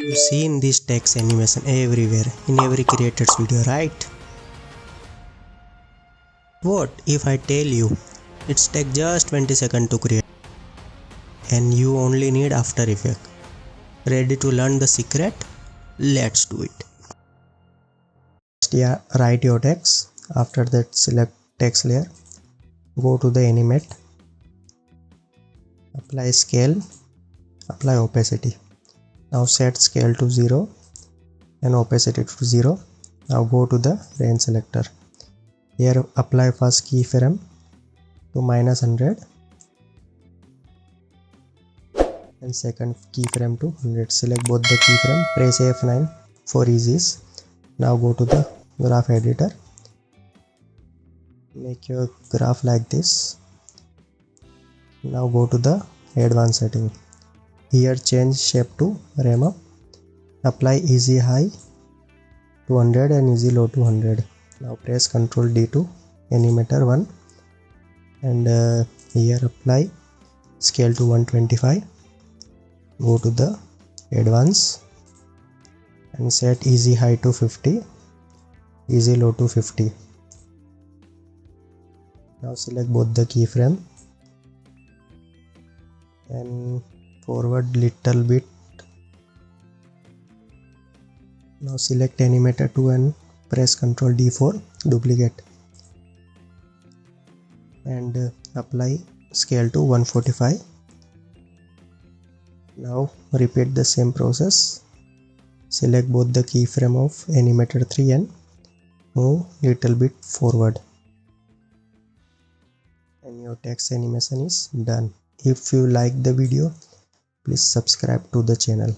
You've seen this text animation everywhere in every creator's video, right? What if I tell you it's take just 20 seconds to create and you only need After Effects? Ready to learn the secret? Let's do it. First, write your text. After that, select text layer. Go to the animate. Apply scale. Apply opacity. Now set scale to 0 and opacity to 0. Now go to the range selector. Here apply first keyframe to -100 and second keyframe to 100. Select both the keyframe. Press F9 for ease. Now go to the graph editor. Make your graph like this. Now go to the advanced setting. Here change shape to ram up. Apply easy high to 100 and easy low to 100. Now press Ctrl D to animator 1 and here apply scale to 125. Go to the advance and set easy high to 50, easy low to 50. Now select both the keyframe and forward little bit. Now select animator 2 and press Ctrl D for duplicate and apply scale to 145. Now repeat the same process. Select both the keyframe of animator 3 and move little bit forward. And your text animation is done. If you like the video, please subscribe to the channel.